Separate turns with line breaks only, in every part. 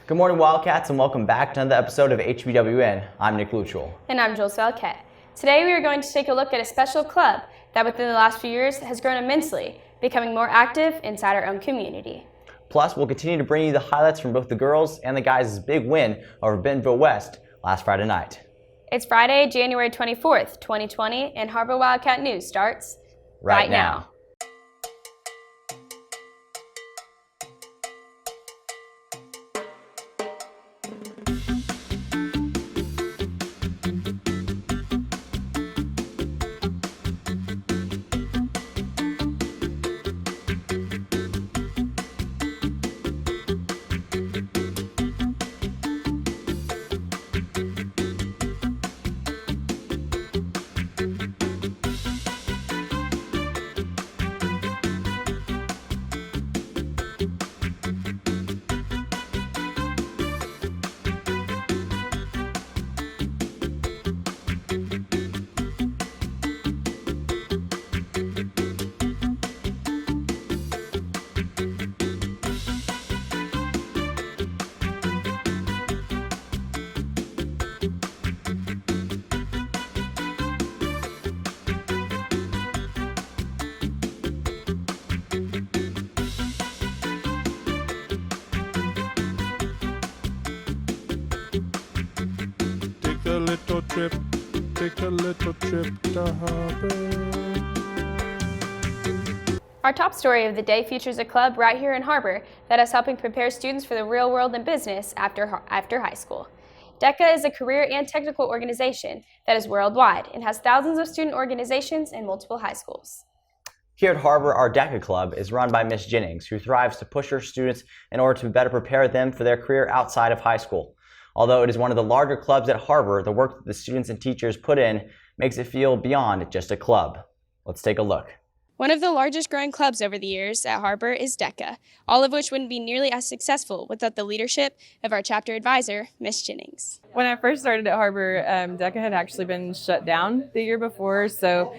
Good morning, Wildcats, and welcome back to another episode of HBWN. I'm Nick Luttrell.
And I'm Wildcat. Today we are going to take a look at a special club that within the last few years has grown immensely, becoming more active inside our own community.
Plus, we'll continue to bring you the highlights from both the girls and the guys' big win over Bentonville West last Friday night.
It's Friday, January 24th, 2020, and Har-Ber Wildcat News starts right now.
Take a little trip to Har-Ber.
Our top story of the day features a club right here in Har-Ber that is helping prepare students for the real world in business after high school. DECA is a career and technical organization that is worldwide and has thousands of student organizations in multiple high schools.
Here at Har-Ber, our DECA Club is run by Miss Jennings, who thrives to push her students in order to better prepare them for their career outside of high school. Although it is one of the larger clubs at Har-Ber, the work that the students and teachers put in makes it feel beyond just a club. Let's take a look.
One of the largest growing clubs over the years at Har-Ber is DECA, all of which wouldn't be nearly as successful without the leadership of our chapter advisor, Miss Jennings.
When I first started at Har-Ber, DECA had actually been shut down the year before, so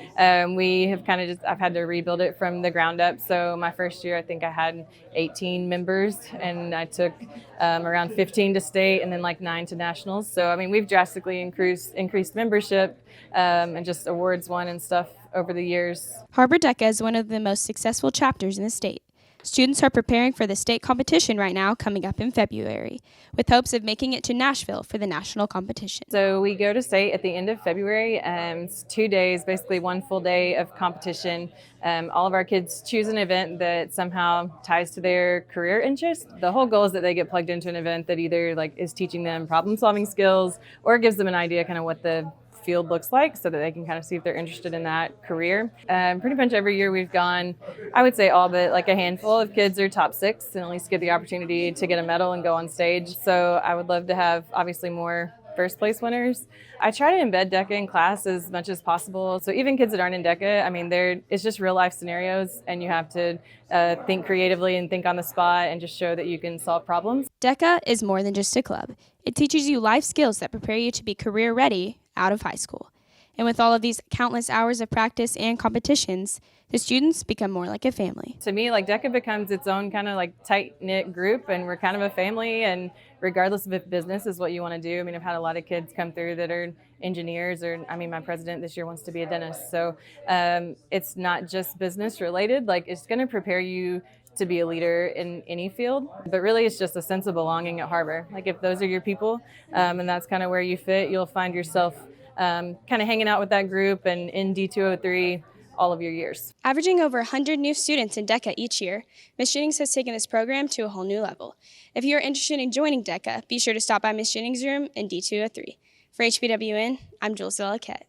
we have I've had to rebuild it from the ground up. So my first year, I think I had 18 members, and I took around 15 to state and then like 9 to nationals. So I mean, we've drastically increased membership and just awards won and stuff over the years.
Har-Ber DECA is one of the most successful chapters in the state. Students are preparing for the state competition right now coming up in February, with hopes of making it to Nashville for the national competition.
So we go to state at the end of February. It's 2 days, basically one full day of competition. All of our kids choose an event that somehow ties to their career interest. The whole goal is that they get plugged into an event that either is teaching them problem-solving skills or gives them an idea kind of what the field looks like, so that they can kind of see if they're interested in that career. Pretty much every year we've gone, I would say all but like a handful of kids are top 6 and at least get the opportunity to get a medal and go on stage. So I would love to have obviously more first place winners. I try to embed DECA in class as much as possible. So even kids that aren't in DECA, I mean, it's just real life scenarios, and you have to think creatively and think on the spot and just show that you can solve problems.
DECA is more than just a club. It teaches you life skills that prepare you to be career ready out of high school. And with all of these countless hours of practice and competitions, the students become more like a family.
To me, DECA becomes its own kind of tight-knit group, and we're kind of a family, and regardless of if business is what you want to do. I mean, I've had a lot of kids come through that are engineers, or my president this year wants to be a dentist. So it's not just business related. It's going to prepare you to be a leader in any field, but really it's just a sense of belonging at Har-Ber. If those are your people, and that's kind of where you fit, you'll find yourself kind of hanging out with that group and in D203 all of your years.
Averaging over 100 new students in DECA each year, Ms. Jennings has taken this program to a whole new level. If you are interested in joining DECA, be sure to stop by Ms. Jennings' room in D203. For HBWN, I'm Wildcat.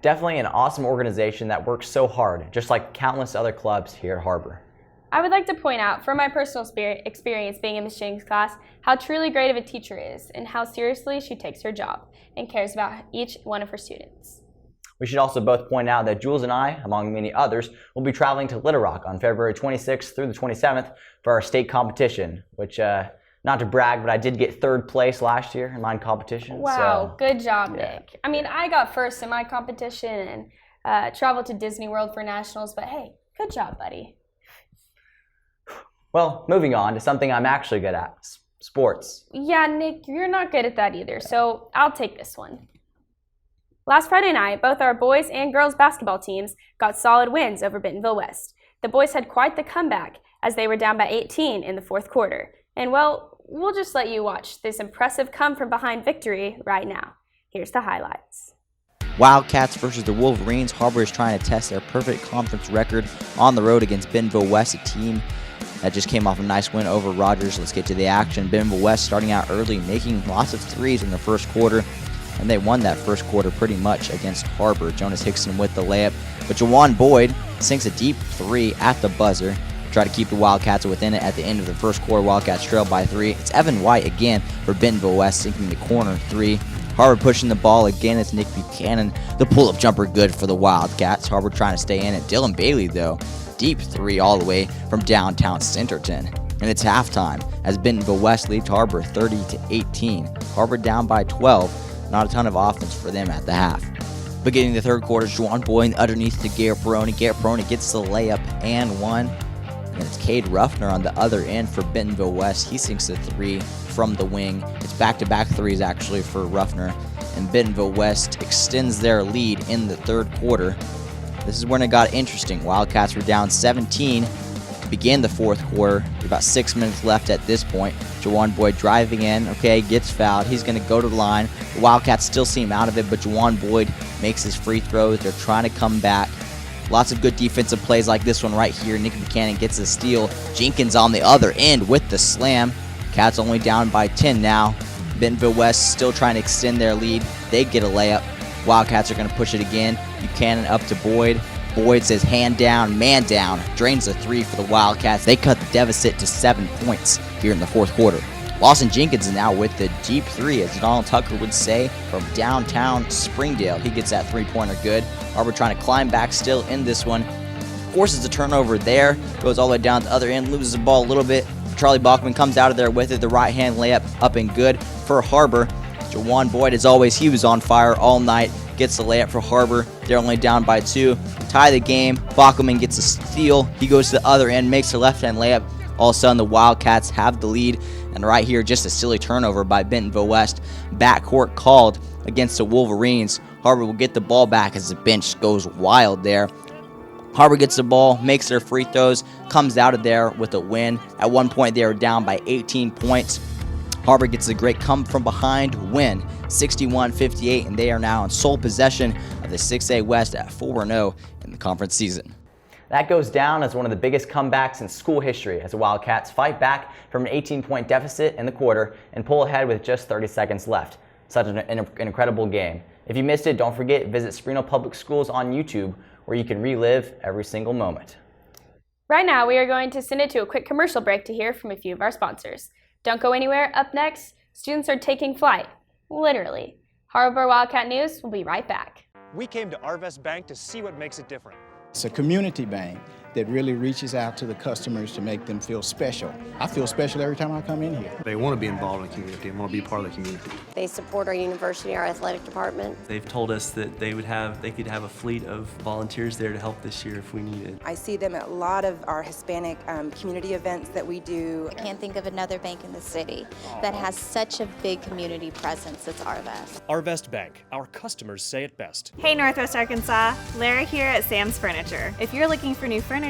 Definitely an awesome organization that works so hard, just like countless other clubs here at Har-Ber.
I would like to point out, from my personal experience being in Ms. Jennings' class, how truly great of a teacher is and how seriously she takes her job and cares about each one of her students.
We should also both point out that Jules and I, among many others, will be traveling to Little Rock on February 26th through the 27th for our state competition, which, not to brag, but I did get 3rd place last year in my competition.
Wow,
so,
good job,
yeah.
Nick. I got 1st in my competition and traveled to Disney World for nationals, but hey, good job, buddy.
Well, moving on to something I'm actually good at, Sports.
Yeah, Nick, you're not good at that either, so I'll take this one. Last Friday night, both our boys and girls basketball teams got solid wins over Bentonville West. The boys had quite the comeback as they were down by 18 in the fourth quarter. And well, we'll just let you watch this impressive come-from-behind victory right now. Here's the highlights.
Wildcats versus the Wolverines. Har-Ber is trying to test their perfect conference record on the road against Bentonville West, a team that just came off a nice win over Rogers. Let's get to the action. Bentonville West starting out early, making lots of threes in the first quarter, and they won that first quarter pretty much against Har-Ber. Jonas Hickson with the layup, but Jawan Boyd sinks a deep three at the buzzer. Try to keep the Wildcats within it at the end of the first quarter. Wildcats trail by 3. It's Evan White again for Bentonville West, sinking the corner 3. Har-Ber pushing the ball again. It's Nick Buchanan. The pull-up jumper good for the Wildcats. Har-Ber trying to stay in it. Dylan Bailey, though, deep 3 all the way from downtown Centerton. And it's halftime as Bentonville West leads Har-Ber 30-18. Har-Ber down by 12. Not a ton of offense for them at the half. Beginning the third quarter, Juwan Boyd underneath to Garrett Peroni. Garrett Peroni gets the layup and one. And it's Cade Ruffner on the other end for Bentonville West. He sinks a 3 from the wing. It's back-to-back threes actually for Ruffner. And Bentonville West extends their lead in the third quarter. This is when it got interesting. Wildcats were down 17 to begin the fourth quarter. About 6 minutes left at this point. Jawan Boyd driving in, gets fouled. He's going to go to the line. The Wildcats still seem out of it, but Jawan Boyd makes his free throws. They're trying to come back. Lots of good defensive plays like this one right here. Nick Buchanan gets a steal. Jenkins on the other end with the slam. Cats only down by 10 now. Bentonville West still trying to extend their lead. They get a layup. Wildcats are going to push it again. Buchanan up to Boyd. Boyd says hand down, man down. Drains a 3 for the Wildcats. They cut the deficit to 7 points here in the fourth quarter. Lawson Jenkins is now with the deep 3, as Donald Tucker would say, from downtown Springdale. He gets that three-pointer good. Har-Ber trying to climb back still in this one. Forces a turnover there. Goes all the way down the other end. Loses the ball a little bit. Charlie Bachman comes out of there with it. The right-hand layup up and good for Har-Ber. Jawan Boyd, as always, he was on fire all night. Gets the layup for Har-Ber. They're only down by 2. Tie the game. Bachman gets a steal. He goes to the other end, makes a left-hand layup. All of a sudden, the Wildcats have the lead. And right here, just a silly turnover by Bentonville West. Backcourt called against the Wolverines. Har-Ber will get the ball back as the bench goes wild there. Har-Ber gets the ball, makes their free throws, comes out of there with a win. At one point, they were down by 18 points. Har-Ber gets a great come-from-behind win, 61-58, and they are now in sole possession of the 6A West at 4-0 in the conference season.
That goes down as one of the biggest comebacks in school history as the Wildcats fight back from an 18-point deficit in the quarter and pull ahead with just 30 seconds left. Such an incredible game. If you missed it, don't forget, visit Springdale Public Schools on YouTube, where you can relive every single moment.
Right now, we are going to send it to a quick commercial break to hear from a few of our sponsors. Don't go anywhere. Up next, students are taking flight. Literally. Har-Ber Wildcat News will be right back.
We came to Arvest Bank to see what makes it different.
It's a community bank that really reaches out to the customers to make them feel special. I feel special every time I come in here.
They want to be involved in the community and want to be part of the community.
They support our university, our athletic department.
They've told us that they could have a fleet of volunteers there to help this year if we needed.
I see them at a lot of our Hispanic community events that we do.
I can't think of another bank in the city that has such a big community presence as Arvest.
Arvest Bank, our customers say it best.
Hey Northwest Arkansas, Lara here at Sam's Furniture. If you're looking for new furniture,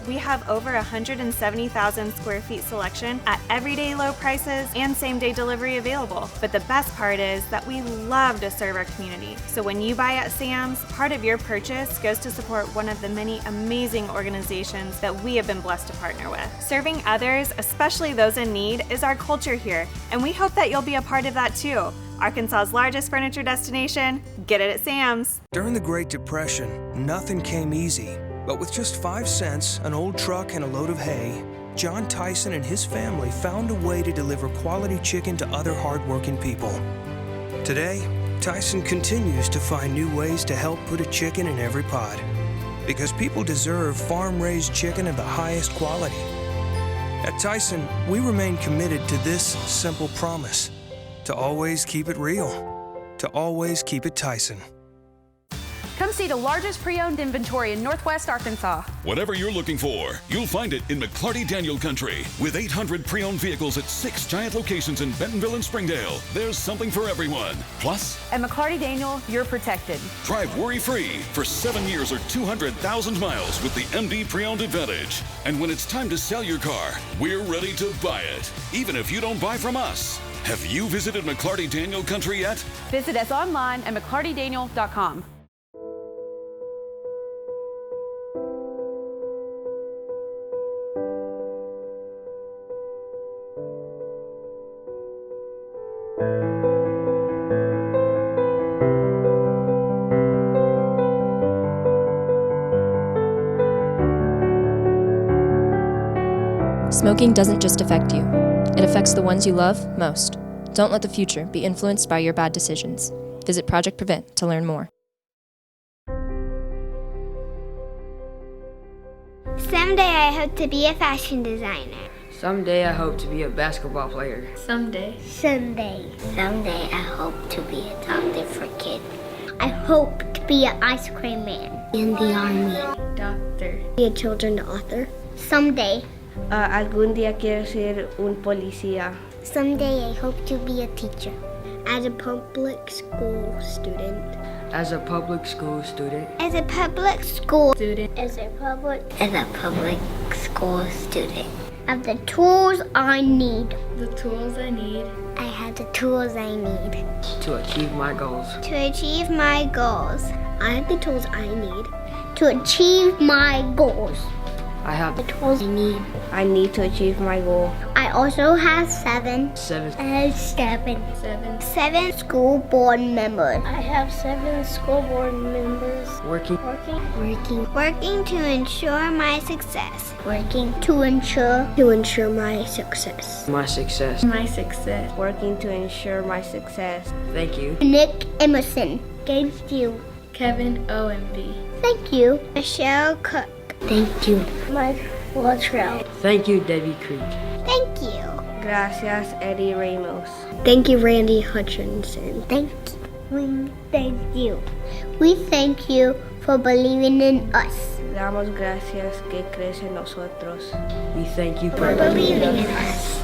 we have over 170,000 square feet selection at everyday low prices and same-day delivery available. But the best part is that we love to serve our community. So when you buy at Sam's, part of your purchase goes to support one of the many amazing organizations that we have been blessed to partner with. Serving others, especially those in need, is our culture here, and we hope that you'll be a part of that too. Arkansas's largest furniture destination, get it at Sam's.
During the Great Depression, nothing came easy. But with just 5 cents, an old truck, and a load of hay, John Tyson and his family found a way to deliver quality chicken to other hard-working people. Today, Tyson continues to find new ways to help put a chicken in every pot. Because people deserve farm-raised chicken of the highest quality. At Tyson, we remain committed to this simple promise: to always keep it real, to always keep it Tyson.
Come see the largest pre-owned inventory in Northwest Arkansas.
Whatever you're looking for, you'll find it in McClarty Daniel Country. With 800 pre-owned vehicles at 6 giant locations in Bentonville and Springdale, there's something for everyone. Plus,
At McClarty Daniel, you're protected.
drive worry-free for 7 years or 200,000 miles with the MD Pre-Owned Advantage. And when it's time to sell your car, we're ready to buy it, even if you don't buy from us. Have you visited McClarty Daniel Country yet?
Visit us online at McClartyDaniel.com.
Smoking doesn't just affect you. It affects the ones you love most. Don't let the future be influenced by your bad decisions. Visit Project Prevent to learn more.
Someday I hope to be a fashion designer.
Someday I hope to be a basketball player.
Someday I hope to be a doctor for kids. I hope to be an ice cream man. In the army. Doctor. Be a children's author. Someday.
Algún día quiero ser un policía.
Someday I hope to be a teacher. As a public school student.
As a public school student.
As a public school student. As a public school student. I have the tools I need.
The tools I need.
I have the tools I need.
To achieve my goals.
To achieve my goals. I have the tools I need. To achieve my goals.
I have
the tools I need.
I need to achieve my goal.
I also have seven school board members. I have 7 school board members.
Working
to ensure my success. Working to ensure my success.
My success.
My success. Working to ensure my success.
Thank you.
Nick Emerson. Thank you.
Kevin OMB.
Thank you. Michelle Cook. Thank you. Mike Luttrell.
Thank you, Debbie Creek.
Thank you.
Gracias, Eddie Ramos.
Thank you, Randy Hutchinson. Thank you. We thank you for believing in us.
Damos gracias que crees en nosotros.
We thank you
for believing in us.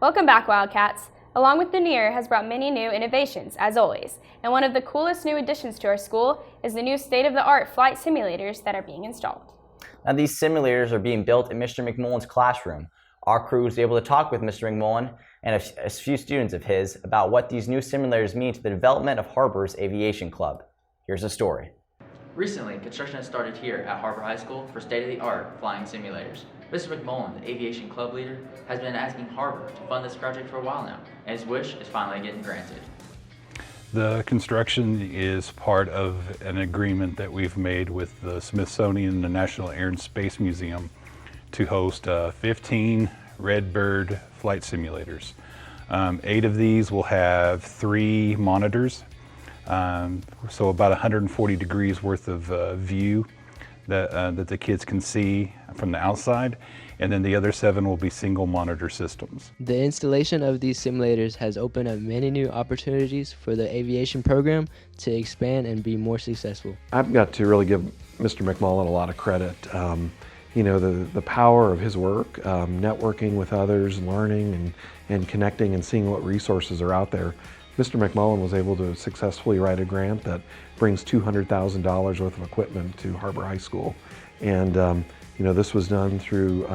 Welcome back, Wildcats. Along with the new year has brought many new innovations, as always. And one of the coolest new additions to our school is the new state-of-the-art flight simulators that are being installed.
Now, these simulators are being built in Mr. McMullen's classroom. Our crew was able to talk with Mr. McMullen and a few students of his about what these new simulators mean to the development of Har-Ber's aviation club. Here's a story.
Recently, construction has started here at Har-Ber High School for state-of-the-art flying simulators. Mr. McMullen, the aviation club leader, has been asking Har-Ber to fund this project for a while now, and his wish is finally getting granted.
The construction is part of an agreement that we've made with the Smithsonian and the National Air and Space Museum to host 15 Redbird flight simulators. 8 of these will have 3 monitors, so about 140 degrees worth of view that the kids can see from the outside, and then the other 7 will be single monitor systems.
The installation of these simulators has opened up many new opportunities for the aviation program to expand and be more successful.
I've got to really give Mr. McMullen a lot of credit. You know, the power of his work, networking with others, learning and connecting and seeing what resources are out there. Mr. McMullen was able to successfully write a grant that brings $200,000 worth of equipment to Har-Ber High School. And you know, this was done through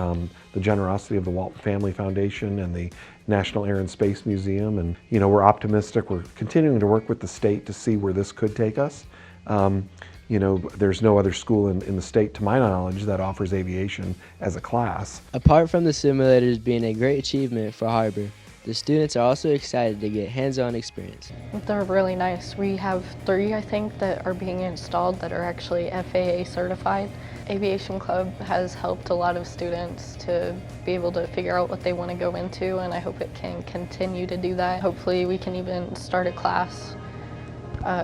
the generosity of the Walton Family Foundation and the National Air and Space Museum. And you know, we're optimistic. We're continuing to work with the state to see where this could take us. You know, there's no other school in the state, to my knowledge, that offers aviation as a class.
Apart from the simulators being a great achievement for Har-Ber, the students are also excited to get hands-on experience.
They're really nice. We have 3, I think, that are being installed that are actually FAA certified. Aviation Club has helped a lot of students to be able to figure out what they want to go into, and I hope it can continue to do that. Hopefully we can even start a class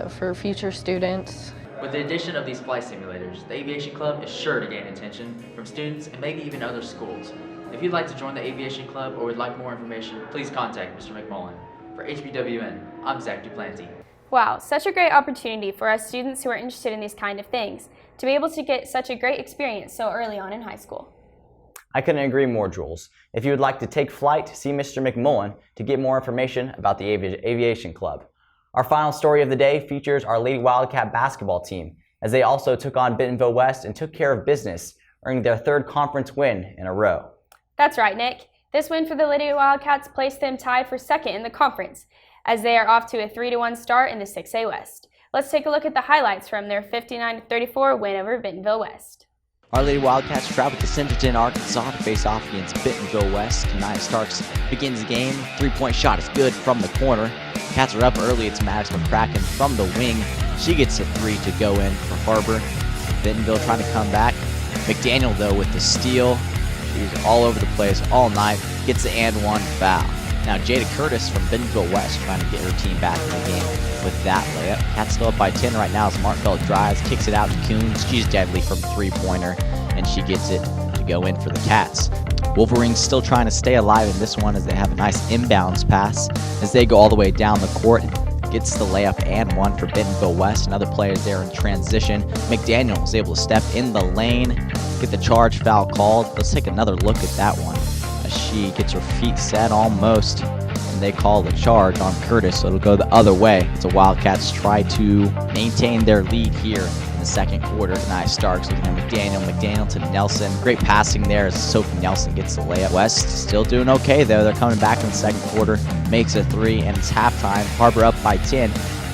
for future students.
With the addition of these flight simulators, the Aviation Club is sure to gain attention from students and maybe even other schools. If you'd like to join the Aviation Club or would like more information, please contact Mr. McMullen. For HBWN, I'm Zach Duplanty.
Wow, such a great opportunity for us students who are interested in these kind of things to be able to get such a great experience so early on in high school.
I couldn't agree more, Jules. If you would like to take flight, see Mr. McMullen to get more information about the Aviation Club. Our final story of the day features our Lady Wildcat basketball team, as they also took on Bentonville West and took care of business, earning their third conference win in a row.
That's right, Nick. This win for the Lady Wildcats placed them tied for second in the conference, as they are off to a 3-1 start in the 6A West. Let's take a look at the highlights from their 59-34 win over Bentonville West.
Our Lady Wildcats travel to Centerton, Arkansas to face off against Bentonville West. Kanaya Starks begins the game. Three-point shot is good from the corner. Cats are up early. It's Maddox McCracken from the wing. She gets a three to go in for Har-Ber. Bentonville trying to come back. McDaniel, though, with the steal. She's all over the place all night. Gets the and one foul. Now Jada Curtis from Bentonville West trying to get her team back in the game with that layup. Cats still up by 10 right now as Martveld drives, kicks it out to Coons. She's deadly from three-pointer, and she gets it to go in for the Cats. Wolverines still trying to stay alive in this one as they have a nice inbounds pass as they go all the way down the court. Gets the layup and one for Bentonville West. Another player there in transition. McDaniel is able to step in the lane, get the charge foul called. Let's take another look at that one. She gets her feet set almost, and they call the charge on Curtis, so it'll go the other way. So Wildcats try to maintain their lead here in the second quarter. Kanaya Starks looking at McDaniel to Nelson. Great passing there as Sophie Nelson gets the layup. West still doing okay though. They're coming back in the second quarter, makes a three, and it's halftime. Har-Ber up by 10,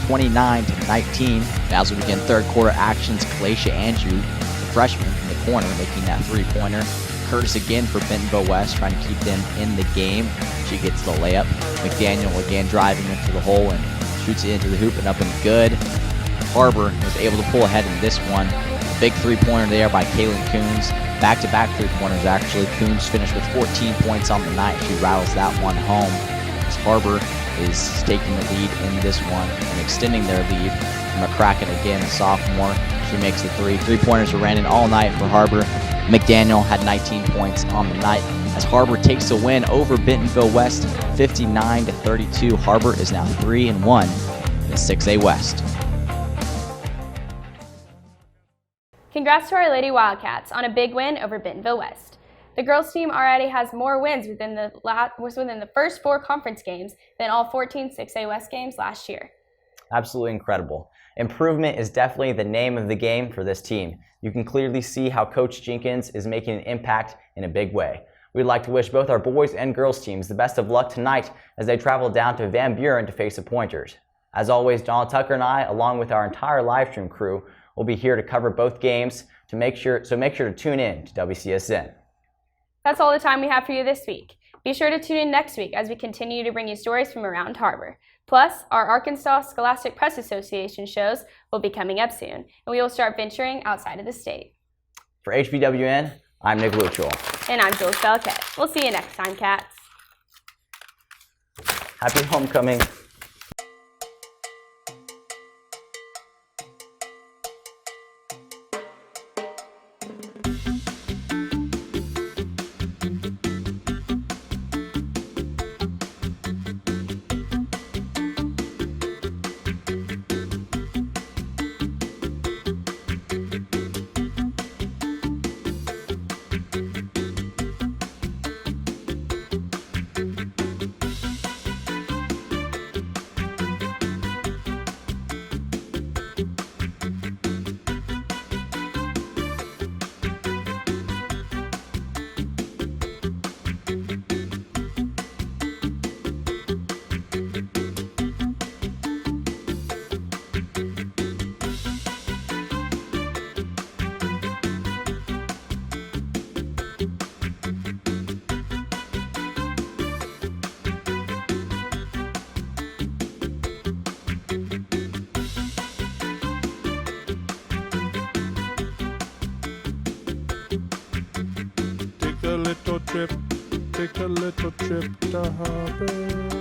29-19. Now as we begin third quarter actions, Kalacia Andrew, the freshman in the corner, making that three-pointer. Curtis again for Bentonville West, trying to keep them in the game. She gets the layup. McDaniel again driving into the hole and shoots it into the hoop and up and good. Har-Ber was able to pull ahead in this one. A big three-pointer there by Kaylin Coons. Back-to-back three-pointers actually. Coons finished with 14 points on the night. She rattles that one home. As Har-Ber is taking the lead in this one and extending their lead. McCracken again, a sophomore. She makes the three. Three-pointers are raining all night for Har-Ber. McDaniel had 19 points on the night as Har-Ber takes a win over Bentonville West 59-32. Har-Ber is now 3-1 in the 6A West.
Congrats to our Lady Wildcats on a big win over Bentonville West. The girls team already has more wins within the first 4 conference games than all 14 6A West games last year.
Absolutely incredible. Improvement is definitely the name of the game for this team. You can clearly see how Coach Jenkins is making an impact in a big way. We'd like to wish both our boys and girls teams the best of luck tonight as they travel down to Van Buren to face the Pointers. As always, Donald Tucker and I, along with our entire live stream crew, will be here to cover both games so make sure to tune in to WCSN.
That's all the time we have for you this week. Be sure to tune in next week as we continue to bring you stories from around Har-Ber. Plus, our Arkansas Scholastic Press Association shows will be coming up soon, and we will start venturing outside of the state.
For HBWN, I'm Nick Luchel.
And I'm Jules Wildcat. We'll see you next time, Cats.
Happy homecoming.
Take a little trip to Har-Ber.